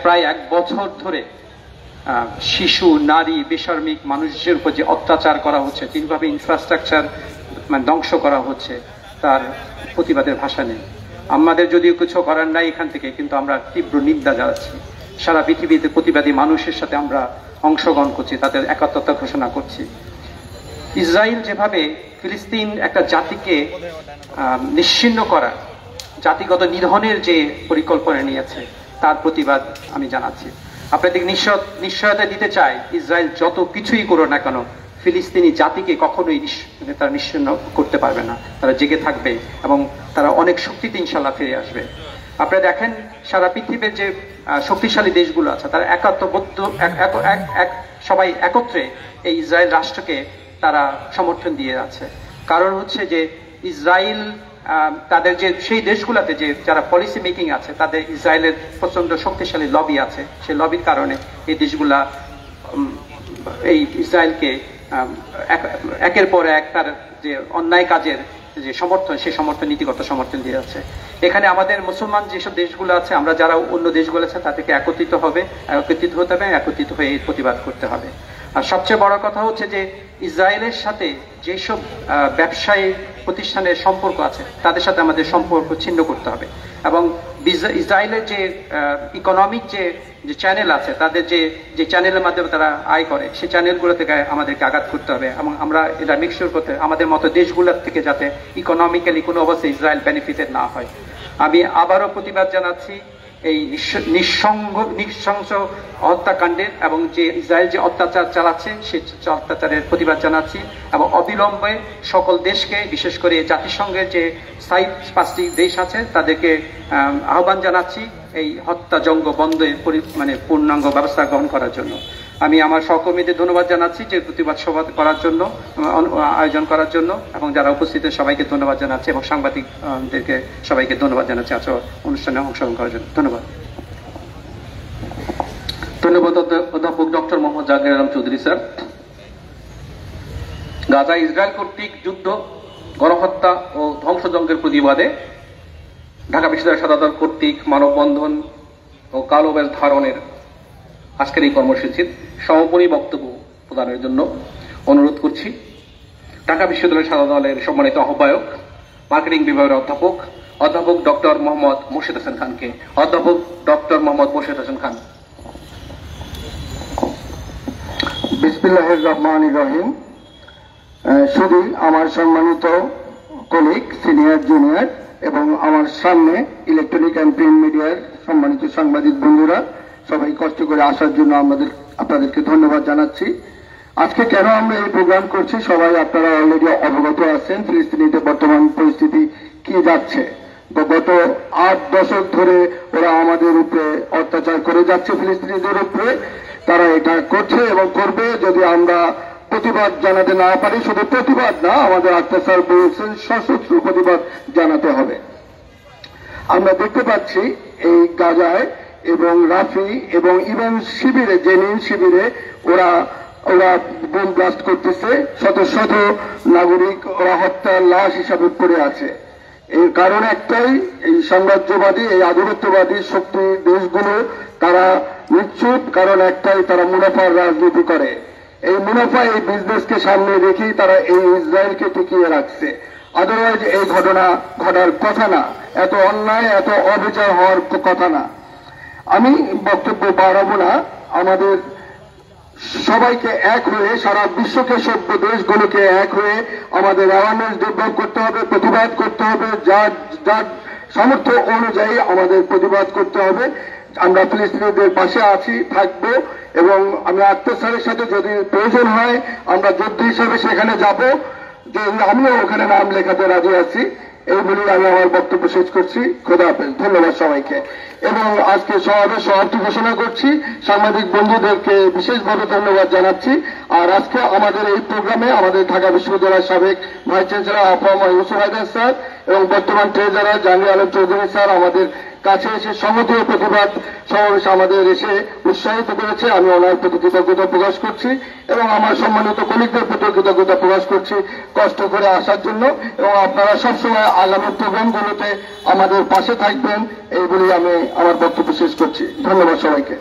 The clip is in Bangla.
প্রায় 1 বছর ধরে শিশু, নারী, বেসামরিক মানুষের উপর যে অত্যাচার করা হচ্ছে, যেভাবে ইনফ্রাস্ট্রাকচার ধ্বংস করা হচ্ছে, তার প্রতিবাদের ভাষা নেই। আমাদের যদিও কিছু করার নাই এখান থেকে, কিন্তু আমরা তীব্র নিন্দা জানাচ্ছি। সারা পৃথিবীতে প্রতিবাদী মানুষের সাথে আমরা অংশগ্রহণ করছি, তাদের একাত্মতা ঘোষণা করছি। ইসরায়েল যেভাবে ফিলিস্তিন একটা জাতিকে নিশ্চিহ্ন করা, জাতিগত নিধনের যে পরিকল্পনা নিয়েছে, তার প্রতিবাদ আমি জানাচ্ছি। আপনাদের নিশ্চয়তা দিতে চাই, ইসরায়েল যত কিছুই করো না কেন, ফিলিস্তিনি জাতিকে কখনোই তারা নিশ্চিহ্ন করতে পারবে না। তারা জেগে থাকবে এবং তারা অনেক শক্তিতে ইনশাল্লাহ ফিরে আসবে। আপনারা দেখেন সারা পৃথিবীর যে শক্তিশালী দেশগুলো আছে, তারা একাত্মবদ্ধ সবাই একত্রে এই ইসরায়েল রাষ্ট্রকে তারা সমর্থন দিয়ে আছে। কারণ হচ্ছে যে ইসরায়েল তাদের যে সেই দেশগুলোতে যে যারা পলিসি মেকিং আছে, তাদের ইসরায়েলের প্রচন্ড শক্তিশালী লবি আছে। সেই লবির কারণে এই দেশগুলা এই ইসরায়েলকে একের পর এক তার যে অন্যায় কাজের যে সমর্থন, সেই সমর্থন, নীতিগত সমর্থন দিয়ে যাচ্ছে। এখানে আমাদের মুসলমান যেসব দেশগুলো আছে, আমরা যারা অন্য দেশগুলো আছে, তাদেরকে একত্রিত হতে হবে, একত্রিত হয়ে এই প্রতিবাদ করতে হবে। আর সবচেয়ে বড় কথা হচ্ছে যে ইসরায়েলের সাথে যেসব ব্যবসায়ী প্রতিষ্ঠানের সম্পর্ক আছে, তাদের সাথে আমাদের সম্পর্ক ছিন্ন করতে হবে। এবং ইসরায়েলের যে ইকোনমিক যে চ্যানেল আছে, তাদের যে চ্যানেলের মাধ্যমে তারা আয় করে, সেই চ্যানেলগুলো থেকে আমাদেরকে আঘাত করতে হবে। এবং আমরা এটা মেকশিওর করতে, আমাদের মতো দেশগুলোর থেকে যাতে ইকোনমিক্যালি কোনো অবস্থায় ইসরায়েল বেনিফিটেড না হয়। আমি আবারও প্রতিবাদ জানাচ্ছি এই নৃশংস হত্যাকাণ্ডের, এবং যে ইসরায়েল যে অত্যাচার চালাচ্ছে সেই অত্যাচারের প্রতিবাদ জানাচ্ছি। এবং অবিলম্বে সকল দেশকে, বিশেষ করে জাতিসংঘের যে 5টি দেশ আছে, তাদেরকে আহ্বান জানাচ্ছি এই হত্যাযজ্ঞ বন্ধে পূর্ণাঙ্গ ব্যবস্থা গ্রহণ করার জন্য। আমি আমার সহকর্মীদের ধন্যবাদ জানাচ্ছি যে প্রতিবাদ সভা করার জন্য, আয়োজন করার জন্য, এবং যারা উপস্থিত সবাইকে ধন্যবাদ জানাচ্ছি, এবং সাংবাদিকদেরকে সবাইকে ধন্যবাদ জানাচ্ছি আজকে অনুষ্ঠানে অংশগ্রহণ করার জন্য। ধন্যবাদ। ধন্যবাদ অধ্যাপক doctor Mohammad Jahangir Alam Chowdhury sir. Gaza Israel কর্তৃক যুদ্ধ, গণহত্যা ও ধ্বংসযজ্ঞের প্রতিবাদে ঢাকা বিশ্ববিদ্যালয় সাধারণ কর্তৃক মানববন্ধন ও কালো ব্যাজ ধারণের আজকের এই কর্মসূচির সমাপনী বক্তব্য প্রদানের জন্য অনুরোধ করছি ঢাকা বিশ্ববিদ্যালয় সাধারণ দলের সম্মানিত আহ্বায়ক, মার্কেটিং বিভাগের অধ্যাপক ডক্টর মোহাম্মদ মোর্শেদ হোসেন খানকে। অধ্যাপক ডক্টর মোহাম্মদ মোর্শেদ হোসেন খান। বিসমিল্লাহির রহমানির রহিম। শুধু আমার সম্মানিত কলিগ, সিনিয়র, জুনিয়র এবং আমার সামনে ইলেকট্রনিক অ্যান্ড প্রিন্ট মিডিয়ার সম্মানিত সাংবাদিক বন্ধুরা, সবাই কষ্ট করে আসার জন্য আপনাদেরকে ধন্যবাদ জানাচ্ছি। আজকে কেন আমরা এই প্রোগ্রাম করছি, সবাই আপনারা অলরেডি অবগত আছেন ফিলিস্তিনিতে বর্তমান পরিস্থিতি কি যাচ্ছে। গত 8 দশক ধরে ওরা আমাদের উপরে অত্যাচার করে যাচ্ছে, ফিলিস্তিনিদের উপরে। তারা এটা করছে এবং করবে যদি আমরা প্রতিবাদ জানাতে না পারি। শুধু প্রতিবাদ না, আমাদের আত্মসার বলছেন সশস্ত্র প্রতিবাদ জানাতে হবে। আমরা দেখতে পাচ্ছি এই গাজায় এবং রাফি এবং ইভেন শিবিরে, জেনিন শিবিরে ওরা বোম ব্লাস্ট করতেছে। শত শত নাগরিক ওরা হত্যার লাশ হিসাবে পড়ে আছে। এর কারণ একটাই, এই সাম্রাজ্যবাদী, এই আধিপত্যবাদী শক্তি দেশগুলো তারা নিশ্চুপ। কারণ একটাই, তারা মুনাফার রাজনীতি করে। এই মুনাফা, এই বিজনেসকে সামনে রেখেই তারা এই ইসরায়েলকে টিকিয়ে রাখছে। আদারওয়াইজ এই ঘটনা ঘটার কথা না, এত অন্যায়, এত অবিচার হওয়ার কথা না। আমি বক্তব্য বাড়াবো না। আমাদের সবাইকে এক হয়ে, সারা বিশ্বকে, সভ্য দেশগুলোকে এক হয়ে আমাদের অ্যাওয়ারনেস ডেভেলপ করতে হবে, প্রতিবাদ করতে হবে। যার যার সামর্থ্য অনুযায়ী আমাদের প্রতিবাদ করতে হবে। আমরা ফিলিস্তিনিদের পাশে আছি, থাকবো, এবং আমি আত্মসারের সাথে যদি প্রয়োজন হয় আমরা যোদ্ধা হিসেবে সেখানে যাব। আমিও ওখানে নাম লেখাতে রাজি আছি। এই বলে আমি আমার বক্তব্য শেষ করছি। খোদা হাফেজ। ধন্যবাদ সবাইকে। এবং আজকে সমাবেশ সমাপ্তি ঘোষণা করছি। সাংবাদিক বন্ধুদেরকে বিশেষভাবে ধন্যবাদ জানাচ্ছি। আর আজকে আমাদের এই প্রোগ্রামে আমাদের ঢাকা বিশ্ববিদ্যালয়ের সাবেক ভাইস চ্যান্সেলর আফামা ইউসুফ হায়দার স্যার এবং বর্তমান ট্রেজারার জাহাঙ্গীর আলম চৌধুরী স্যার আমাদের কাছে এসে সংহতি ও প্রতিবাদ সমাবেশে আমাদের এসে উৎসাহিত করেছে। আমি ওনার প্রতি কৃতজ্ঞতা প্রকাশ করছি এবং আমার সম্মানিত কলিগদের প্রতি কৃতজ্ঞতা প্রকাশ করছি কষ্ট করে আসার জন্য, এবং আপনারা সবসময় আগামী প্রোগ্রামগুলোতে আমাদের পাশে থাকবেন এই বলে আমি আমার বক্তব্য শেষ করছি। ধন্যবাদ সবাইকে।